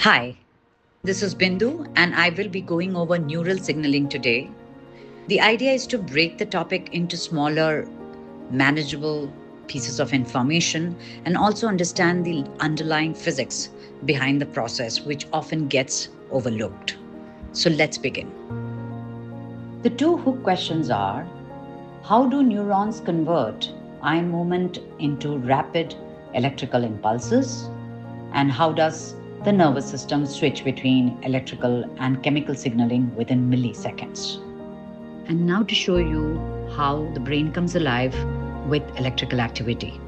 Hi, this is Bindu, and I will be going over neural signaling today. The idea is to break the topic into smaller, manageable pieces of information and also understand the underlying physics behind the process, which often gets overlooked. So let's begin. The two hook questions are: how do neurons convert ion movement into rapid electrical impulses? And how does the nervous system switch between electrical and chemical signaling within milliseconds? And now to show you how the brain comes alive with electrical activity.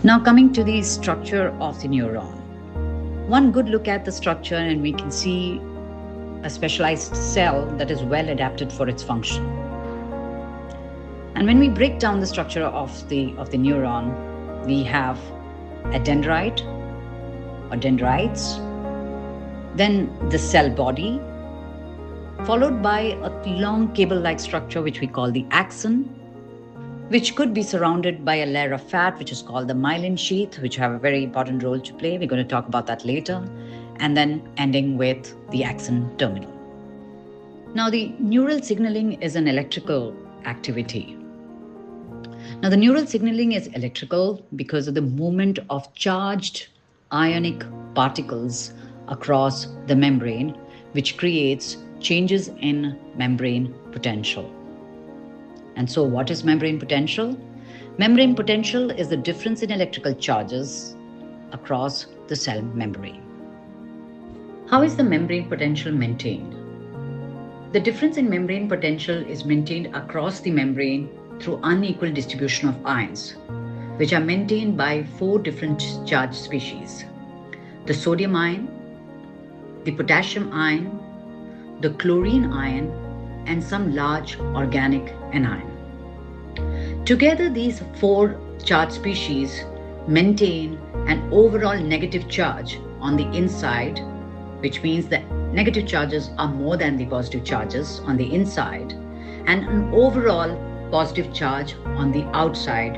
Now coming to the structure of the neuron. One good look at the structure and we can see a specialized cell that is well adapted for its function. And when we break down the structure of the neuron, we have a dendrite or dendrites, then the cell body, followed by a long cable-like structure which we call the axon, which could be surrounded by a layer of fat which is called the myelin sheath, which have a very important role to play. We're going to talk about that later. And then ending with the axon terminal. Now, the neural signaling is an electrical activity. Now, the neural signaling is electrical because of the movement of charged ionic particles across the membrane, which creates changes in membrane potential. And so what is membrane potential? Membrane potential is the difference in electrical charges across the cell membrane. How is the membrane potential maintained? The difference in membrane potential is maintained across the membrane through unequal distribution of ions, which are maintained by 4 different charge species: the sodium ion, the potassium ion, the chlorine ion, and some large organic anion. Together, these 4 charge species maintain an overall negative charge on the inside, which means that negative charges are more than the positive charges on the inside, and an overall positive charge on the outside,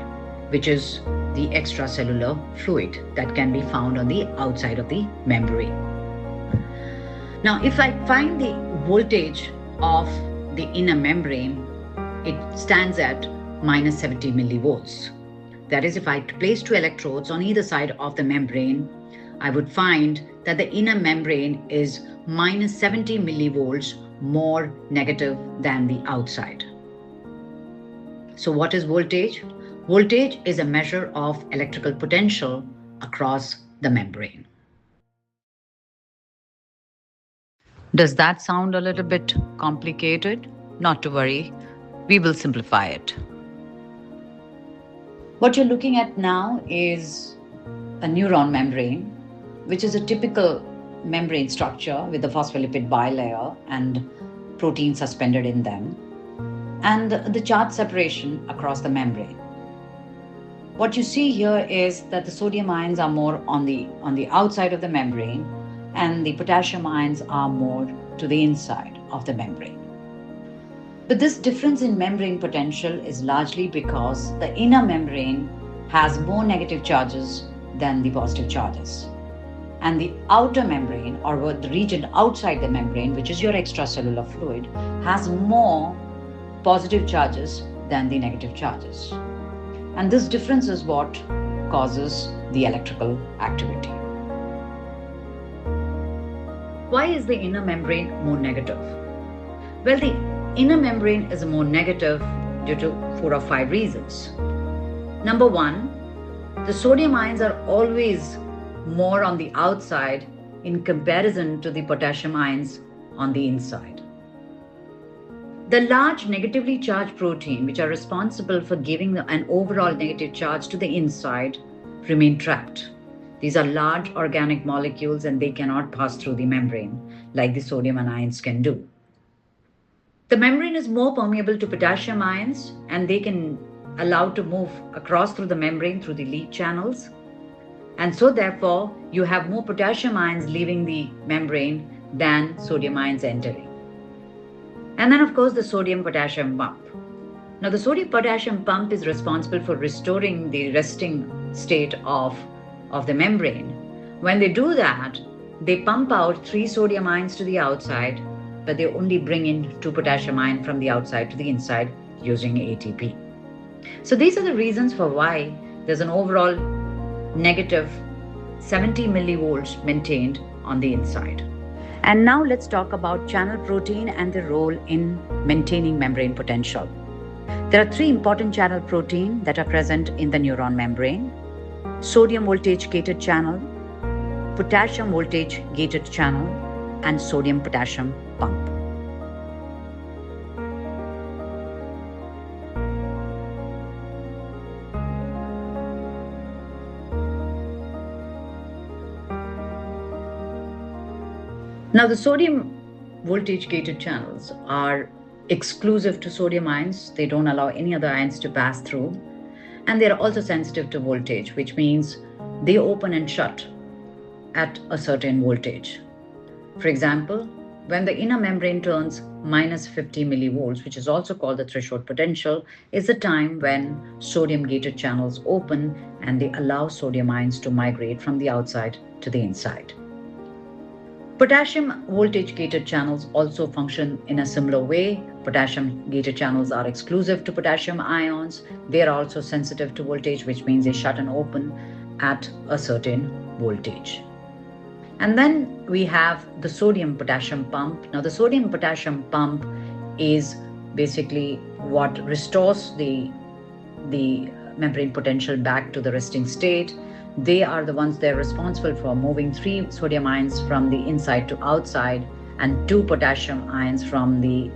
which is the extracellular fluid that can be found on the outside of the membrane. Now, if I find the voltage of the inner membrane, it stands at minus 70 millivolts. That is, if I place 2 electrodes on either side of the membrane, I would find that the inner membrane is minus 70 millivolts more negative than the outside. So what is voltage? Voltage is a measure of electrical potential across the membrane. Does that sound a little bit complicated? Not to worry, we will simplify it. What you're looking at now is a neuron membrane, which is a typical membrane structure with a phospholipid bilayer and protein suspended in them, and the charge separation across the membrane. What you see here is that the sodium ions are more on the outside of the membrane, and the potassium ions are more to the inside of the membrane. But this difference in membrane potential is largely because the inner membrane has more negative charges than the positive charges. And the outer membrane, or the region outside the membrane, which is your extracellular fluid, has more positive charges than the negative charges. And this difference is what causes the electrical activity. Why is the inner membrane more negative? Well, the inner membrane is more negative due to 4 or 5 reasons. Number 1, the sodium ions are always more on the outside in comparison to the potassium ions on the inside. The large negatively charged protein, which are responsible for giving an overall negative charge to the inside, remain trapped. These are large organic molecules and they cannot pass through the membrane like the sodium ions can do. The membrane is more permeable to potassium ions and they can allow to move across through the membrane through the lead channels. And so therefore, you have more potassium ions leaving the membrane than sodium ions entering. And then of course the sodium-potassium bump. Now, the sodium-potassium pump is responsible for restoring the resting state of the membrane. When they do that, they pump out 3 sodium ions to the outside, but they only bring in 2 potassium ions from the outside to the inside using ATP. So these are the reasons for why there's an overall negative 70 millivolts maintained on the inside. And now let's talk about channel protein and their role in maintaining membrane potential. There are 3 important channel protein that are present in the neuron membrane: sodium voltage gated channel, potassium voltage gated channel, and sodium potassium pump. Now, the sodium voltage gated channels are exclusive to sodium ions. They don't allow any other ions to pass through. And they're also sensitive to voltage, which means they open and shut at a certain voltage. For example, when the inner membrane turns minus 50 millivolts, which is also called the threshold potential, is the time when sodium gated channels open and they allow sodium ions to migrate from the outside to the inside. Potassium voltage gated channels also function in a similar way. Potassium gated channels are exclusive to potassium ions. They are also sensitive to voltage, which means they shut and open at a certain voltage. And then we have the sodium potassium pump. Now, the sodium potassium pump is basically what restores the membrane potential back to the resting state. They are the ones that are responsible for moving 3 sodium ions from the inside to outside and 2 potassium ions from the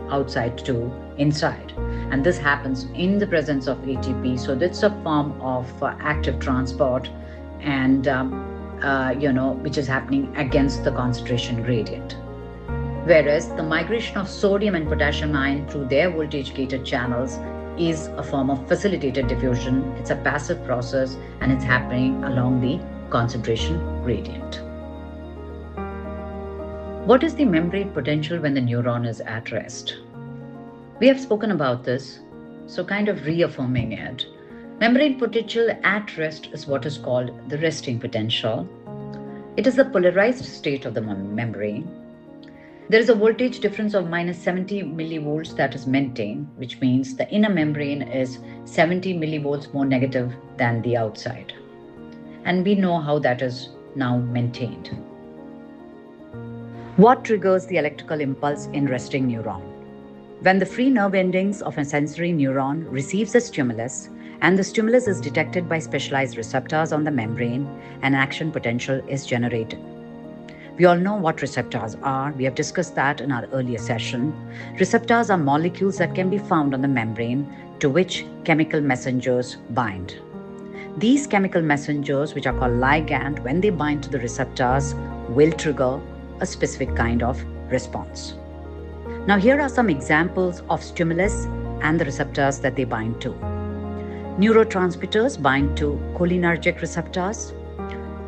outside to inside. And this happens in the presence of ATP. So that's a form of active transport and, which is happening against the concentration gradient. Whereas the migration of sodium and potassium ion through their voltage gated channels is a form of facilitated diffusion. It's a passive process and it's happening along the concentration gradient. What is the membrane potential when the neuron is at rest? We have spoken about this, so kind of reaffirming it. Membrane potential at rest is what is called the resting potential. It is the polarized state of the membrane. There is a voltage difference of minus 70 millivolts that is maintained, which means the inner membrane is 70 millivolts more negative than the outside. And we know how that is now maintained. What triggers the electrical impulse in resting neuron? When the free nerve endings of a sensory neuron receives a stimulus, and the stimulus is detected by specialized receptors on the membrane, an action potential is generated. We all know what receptors are. We have discussed that in our earlier session. Receptors are molecules that can be found on the membrane to which chemical messengers bind. These chemical messengers, which are called ligand, when they bind to the receptors, will trigger a specific kind of response. Now, here are some examples of stimulus and the receptors that they bind to. Neurotransmitters bind to cholinergic receptors.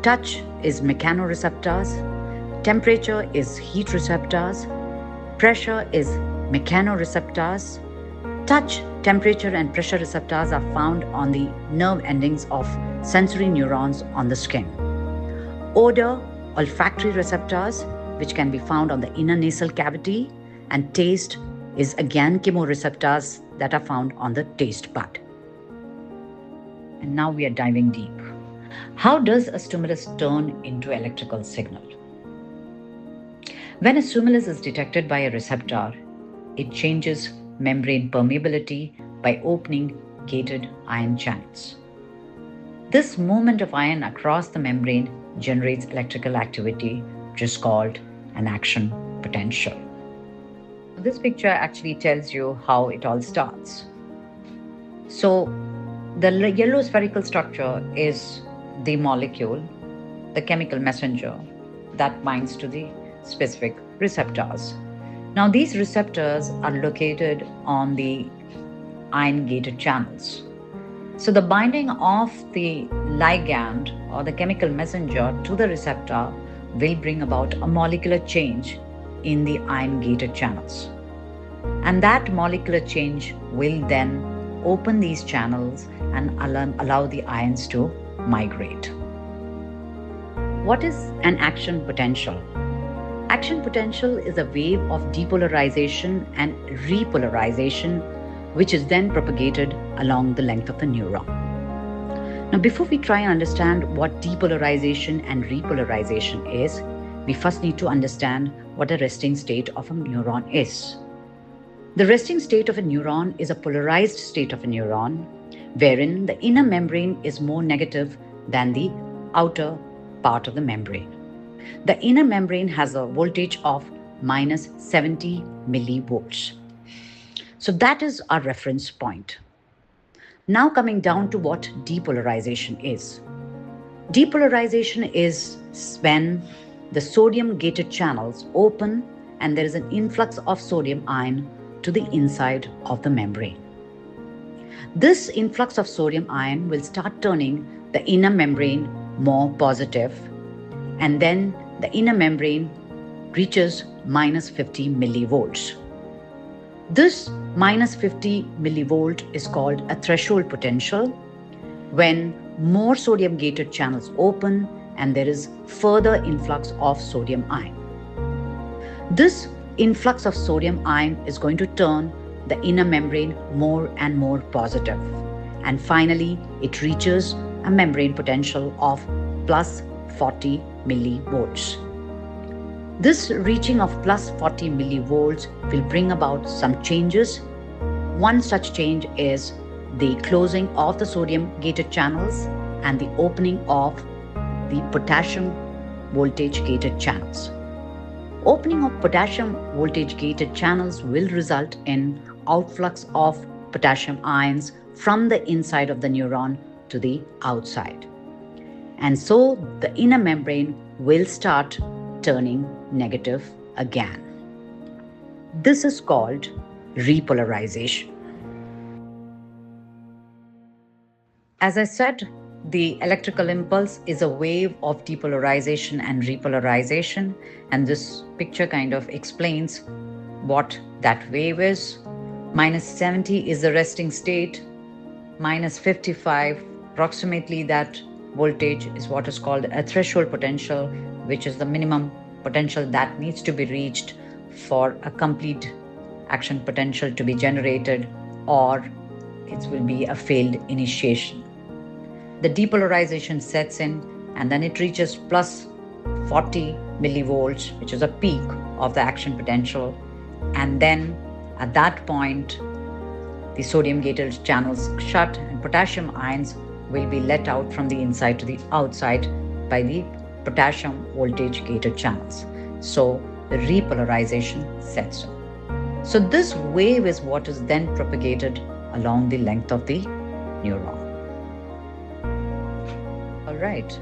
Touch is mechanoreceptors. Temperature is heat receptors. Pressure is mechanoreceptors. Touch, temperature, and pressure receptors are found on the nerve endings of sensory neurons on the skin. Odor, olfactory receptors, which can be found on the inner nasal cavity, and taste is again chemoreceptors that are found on the taste bud. And now we are diving deep. How does a stimulus turn into electrical signal? When a stimulus is detected by a receptor, it changes membrane permeability by opening gated ion channels. This movement of ion across the membrane generates electrical activity, which is called an action potential. This picture actually tells you how it all starts. So the yellow spherical structure is the molecule, the chemical messenger that binds to the specific receptors. Now, these receptors are located on the ion-gated channels. So the binding of the ligand or the chemical messenger to the receptor will bring about a molecular change in the ion-gated channels. And that molecular change will then open these channels and allow the ions to migrate. What is an action potential? Action potential is a wave of depolarization and repolarization, which is then propagated along the length of the neuron. Now, before we try and understand what depolarization and repolarization is, we first need to understand what a resting state of a neuron is. The resting state of a neuron is a polarized state of a neuron, wherein the inner membrane is more negative than the outer part of the membrane. The inner membrane has a voltage of minus 70 millivolts. So that is our reference point. Now coming down to what depolarization is. Depolarization is when the sodium gated channels open and there is an influx of sodium ion to the inside of the membrane. This influx of sodium ion will start turning the inner membrane more positive, and then the inner membrane reaches minus 50 millivolts. This minus 50 millivolt is called a threshold potential when more sodium gated channels open and there is further influx of sodium ion. This influx of sodium ion is going to turn the inner membrane more and more positive, and finally it reaches a membrane potential of plus 40 millivolts. This reaching of plus 40 millivolts will bring about some changes. One such change is the closing of the sodium gated channels and the opening of the potassium voltage gated channels. Opening of potassium voltage gated channels will result in outflux of potassium ions from the inside of the neuron to the outside. And so the inner membrane will start turning negative again. This is called repolarization. As I said, the electrical impulse is a wave of depolarization and repolarization, and this picture kind of explains what that wave is. Minus 70 is the resting state. Minus 55, approximately that voltage, is what is called a threshold potential, which is the minimum potential that needs to be reached for a complete action potential to be generated, or it will be a failed initiation. The depolarization sets in and then it reaches plus 40 millivolts, which is a peak of the action potential. And then at that point, the sodium gated channels shut and potassium ions will be let out from the inside to the outside by the potassium voltage gated channels. So the repolarization sets in. So this wave is what is then propagated along the length of the neuron. All right.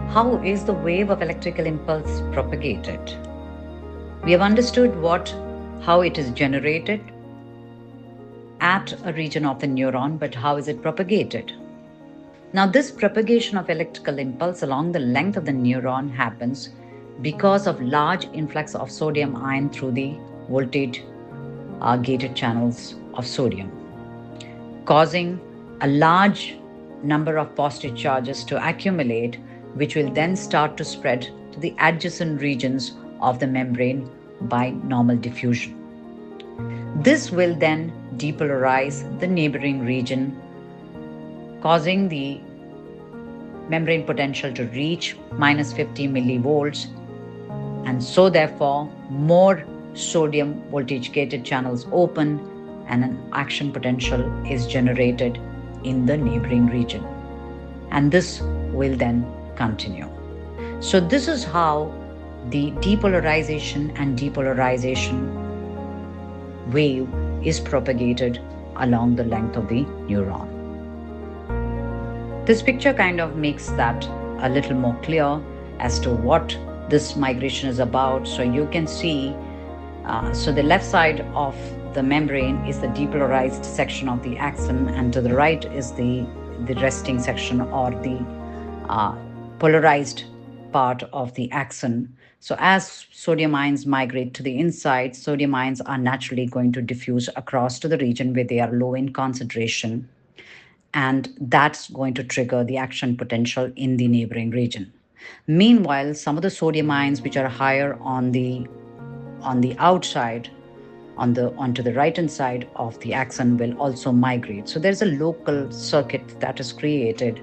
How is the wave of electrical impulse propagated? We have understood how it is generated at a region of the neuron, but how is it propagated? Now, this propagation of electrical impulse along the length of the neuron happens because of large influx of sodium ion through the voltage gated channels of sodium, causing a large number of positive charges to accumulate, which will then start to spread to the adjacent regions of the membrane by normal diffusion. This will then depolarize the neighboring region, causing the membrane potential to reach minus 50 millivolts, and so therefore more sodium voltage gated channels open and an action potential is generated in the neighboring region, and this will then continue. So this is how the depolarization and depolarization wave is propagated along the length of the neuron. This picture kind of makes that a little more clear as to what this migration is about. So you can see, so the left side of the membrane is the depolarized section of the axon, and to the right is the resting section or the polarized part of the axon. So as sodium ions migrate to the inside, sodium ions are naturally going to diffuse across to the region where they are low in concentration, and that's going to trigger the action potential in the neighboring region. Meanwhile, some of the sodium ions which are higher on the outside, onto the right hand side of the axon, will also migrate. So there's a local circuit that is created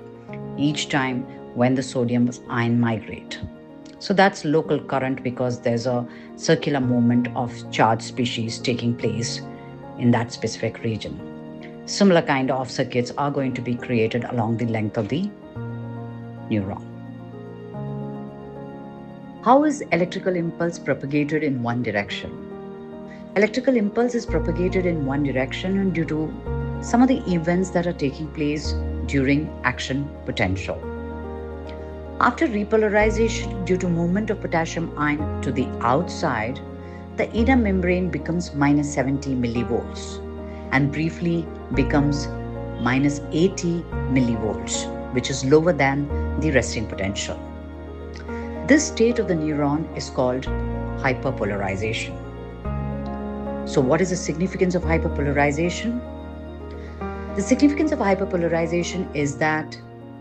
each time when the sodium ion migrate. So that's local current because there's a circular movement of charged species taking place in that specific region. Similar kind of circuits are going to be created along the length of the neuron. How is electrical impulse propagated in one direction? Electrical impulse is propagated in one direction due to some of the events that are taking place during action potential. After repolarization due to movement of potassium ion to the outside, the inner membrane becomes minus 70 millivolts and briefly becomes minus 80 millivolts, which is lower than the resting potential. This state of the neuron is called hyperpolarization. So what is the significance of hyperpolarization? The significance of hyperpolarization is that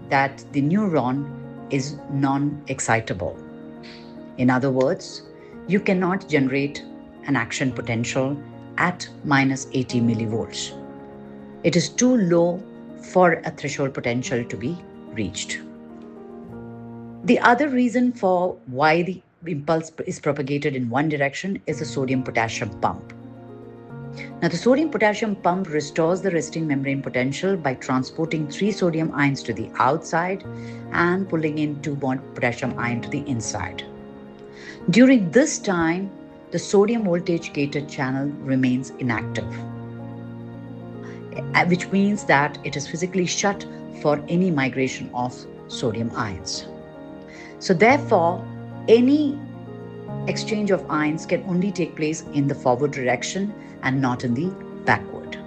the neuron is non-excitable. In other words, you cannot generate an action potential at minus 80 millivolts. It is too low for a threshold potential to be reached. The other reason for why the impulse is propagated in one direction is the sodium-potassium pump. Now, the sodium-potassium pump restores the resting membrane potential by transporting 3 sodium ions to the outside and pulling in 2 potassium ion to the inside. During this time, the sodium voltage gated channel remains inactive, which means that it is physically shut for any migration of sodium ions. So therefore, any exchange of ions can only take place in the forward direction and not in the backward.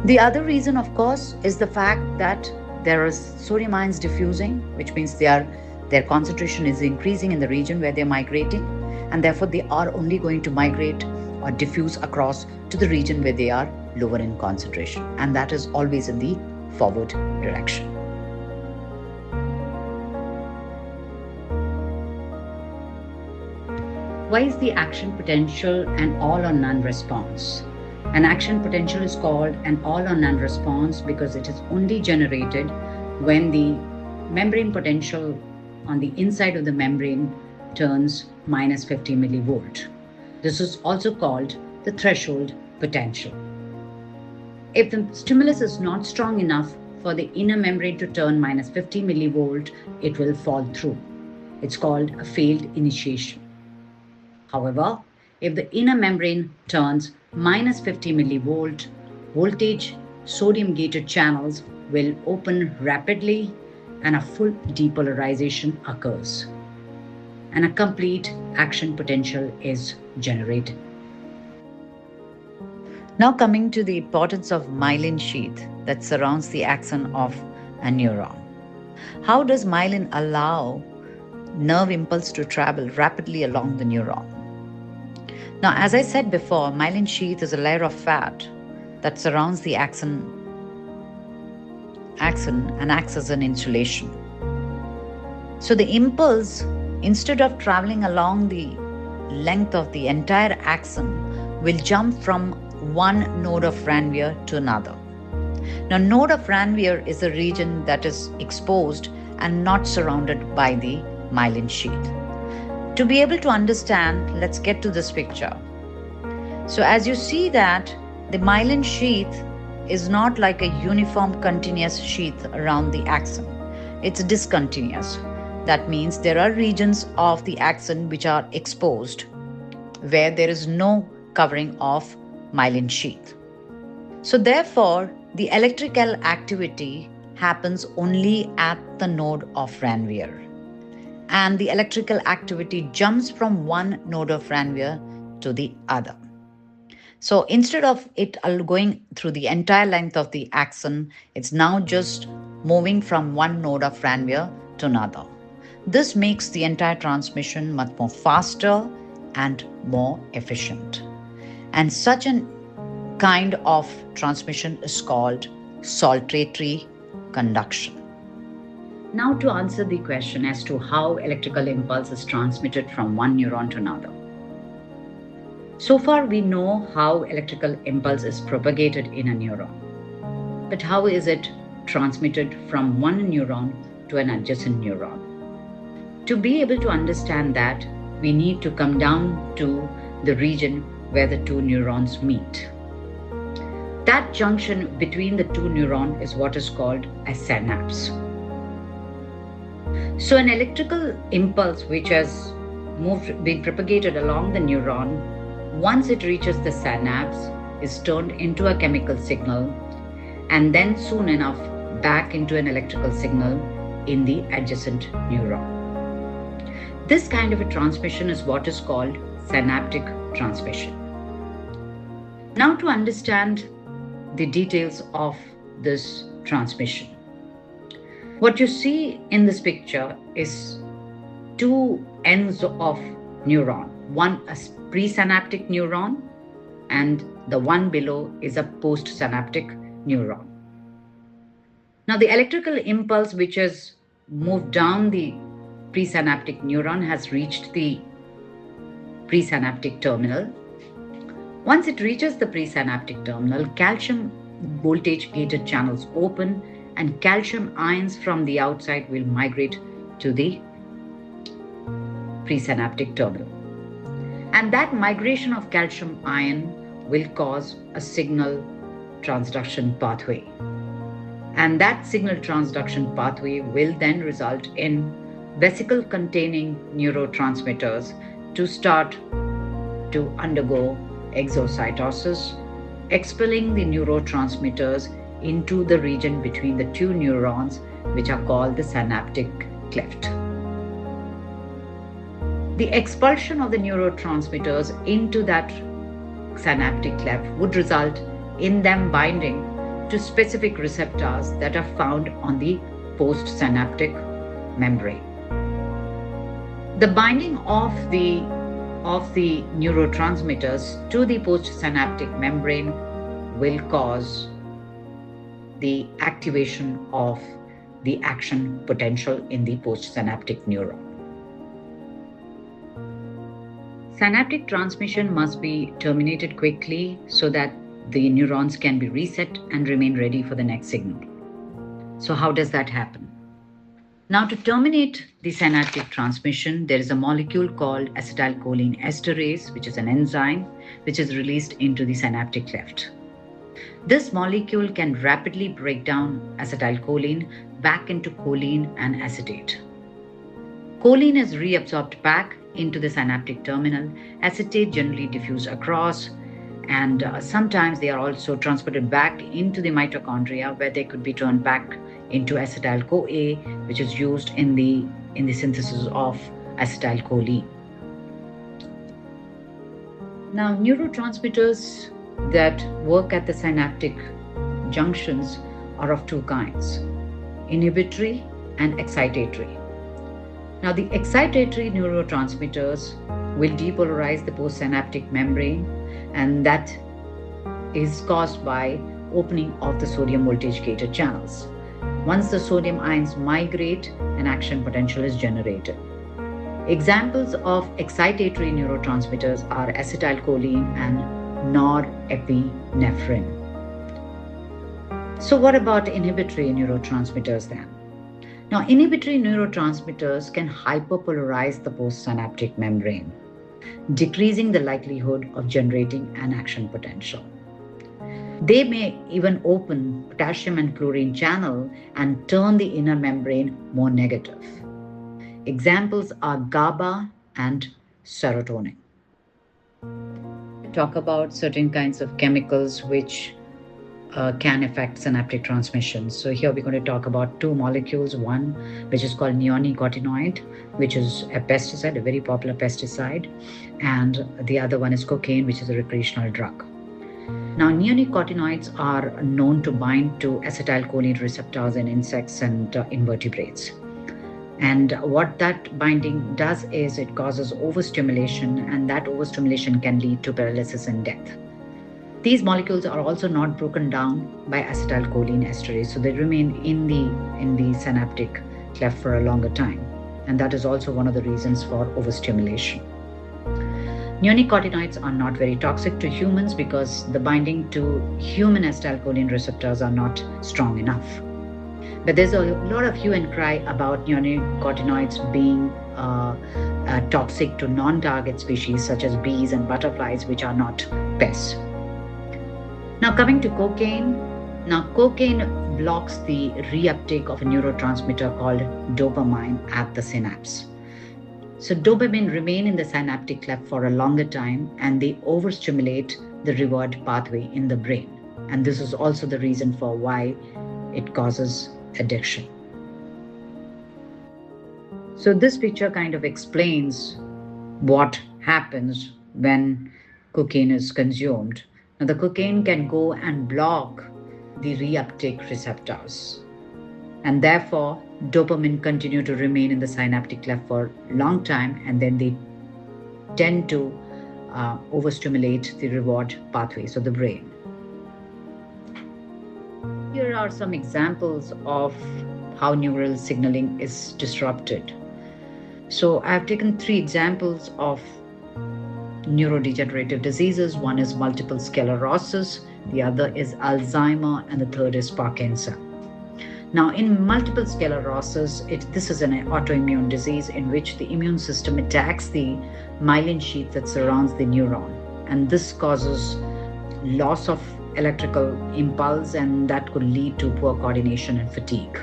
The other reason, of course, is the fact that there are sodium ions diffusing, which means their concentration is increasing in the region where they're migrating, and therefore they are only going to migrate or diffuse across to the region where they are lower in concentration, and that is always in the forward direction. Why is the action potential an all or none response? An action potential is called an all or none response because it is only generated when the membrane potential on the inside of the membrane turns minus 50 millivolt. This is also called the threshold potential. If the stimulus is not strong enough for the inner membrane to turn minus 50 millivolt, it will fall through. It's called a failed initiation. However, if the inner membrane turns minus 50 millivolt, voltage sodium gated channels will open rapidly and a full depolarization occurs, and a complete action potential is generated. Now coming to the importance of myelin sheath that surrounds the axon of a neuron. How does myelin allow nerve impulse to travel rapidly along the neuron? Now, as I said before, myelin sheath is a layer of fat that surrounds the axon and acts as an insulation. So the impulse, instead of traveling along the length of the entire axon, will jump from one node of Ranvier to another. Now, node of Ranvier is a region that is exposed and not surrounded by the myelin sheath. To be able to understand, let's get to this picture. So as you see that the myelin sheath is not like a uniform continuous sheath around the axon. It's discontinuous. That means there are regions of the axon which are exposed where there is no covering of myelin sheath. So therefore, the electrical activity happens only at the node of Ranvier. And the electrical activity jumps from one node of Ranvier to the other. So instead of it going through the entire length of the axon, it's now just moving from one node of Ranvier to another. This makes the entire transmission much more faster and more efficient. And such a kind of transmission is called saltatory conduction. Now, to answer the question as to how electrical impulse is transmitted from one neuron to another. So far, we know how electrical impulse is propagated in a neuron. But how is it transmitted from one neuron to an adjacent neuron? To be able to understand that, we need to come down to the region where the two neurons meet. That junction between the two neurons is what is called a synapse. So an electrical impulse which has been propagated along the neuron, once it reaches the synapse, is turned into a chemical signal and then soon enough back into an electrical signal in the adjacent neuron. This kind of a transmission is what is called synaptic transmission. Now, to understand the details of this transmission, what you see in this picture is two ends of neuron. One a presynaptic neuron and the one below is a postsynaptic neuron. Now, the electrical impulse which has moved down the presynaptic neuron has reached the presynaptic terminal. Once it reaches the presynaptic terminal, calcium voltage gated channels open and calcium ions from the outside will migrate to the presynaptic terminal. And that migration of calcium ion will cause a signal transduction pathway. And that signal transduction pathway will then result in vesicle containing neurotransmitters to start to undergo exocytosis, expelling the neurotransmitters into the region between the two neurons, which are called the synaptic cleft. The expulsion of the neurotransmitters into that synaptic cleft would result in them binding to specific receptors that are found on the postsynaptic membrane. The binding of the neurotransmitters to the postsynaptic membrane will cause the activation of the action potential in the postsynaptic neuron. Synaptic transmission must be terminated quickly so that the neurons can be reset and remain ready for the next signal. So how does that happen? Now, to terminate the synaptic transmission, there is a molecule called acetylcholine esterase, which is an enzyme which is released into the synaptic cleft. This molecule can rapidly break down acetylcholine back into choline and acetate. Choline is reabsorbed back into the synaptic terminal. Acetate generally diffuse across, and sometimes they are also transported back into the mitochondria, where they could be turned back into acetyl-CoA, which is used in the synthesis of acetylcholine. Now, neurotransmitters that work at the synaptic junctions are of two kinds: inhibitory and excitatory. Now, the excitatory neurotransmitters will depolarize the postsynaptic membrane, and that is caused by opening of the sodium voltage gated channels. Once the sodium ions migrate, an action potential is generated. Examples of excitatory neurotransmitters are acetylcholine and norepinephrine. So what about inhibitory neurotransmitters then? Now, inhibitory neurotransmitters can hyperpolarize the postsynaptic membrane, decreasing the likelihood of generating an action potential. They may even open potassium and chlorine channel and turn the inner membrane more negative. Examples are GABA and serotonin. Talk about certain kinds of chemicals which can affect synaptic transmission. So here we're going to talk about two molecules, one which is called neonicotinoid, which is a pesticide, a very popular pesticide, and the other one is cocaine, which is a recreational drug. Now, neonicotinoids are known to bind to acetylcholine receptors in insects and invertebrates. And what that binding does is it causes overstimulation, and that overstimulation can lead to paralysis and death. These molecules are also not broken down by acetylcholine esterase, so they remain in the synaptic cleft for a longer time. And that is also one of the reasons for overstimulation. Neonicotinoids are not very toxic to humans because the binding to human acetylcholine receptors are not strong enough. But there's a lot of hue and cry about neonicotinoids being toxic to non-target species such as bees and butterflies, which are not pests. Now coming to cocaine. Now cocaine blocks the reuptake of a neurotransmitter called dopamine at the synapse. So dopamine remain in the synaptic cleft for a longer time, and they overstimulate the reward pathway in the brain. And this is also the reason for why it causes addiction. So this picture kind of explains what happens when cocaine is consumed. Now the cocaine can go and block the reuptake receptors, and therefore dopamine continue to remain in the synaptic cleft for a long time, and then they tend to overstimulate the reward pathway, so the brain. Here are some examples of how neural signaling is disrupted. So I have taken 3 examples of neurodegenerative diseases. One is multiple sclerosis, the other is Alzheimer, and the third is Parkinson. Now, in multiple sclerosis, this is an autoimmune disease in which the immune system attacks the myelin sheath that surrounds the neuron, and this causes loss of electrical impulse, and that could lead to poor coordination and fatigue.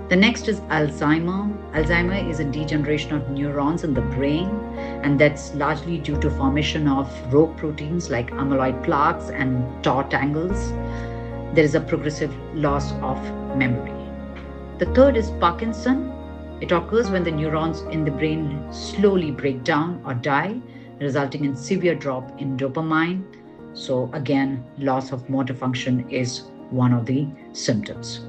The next is Alzheimer. Alzheimer is a degeneration of neurons in the brain, and that's largely due to formation of rogue proteins like amyloid plaques and tau tangles. There is a progressive loss of memory. The third is Parkinson. It occurs when the neurons in the brain slowly break down or die, resulting in severe drop in dopamine. So again, loss of motor function is one of the symptoms.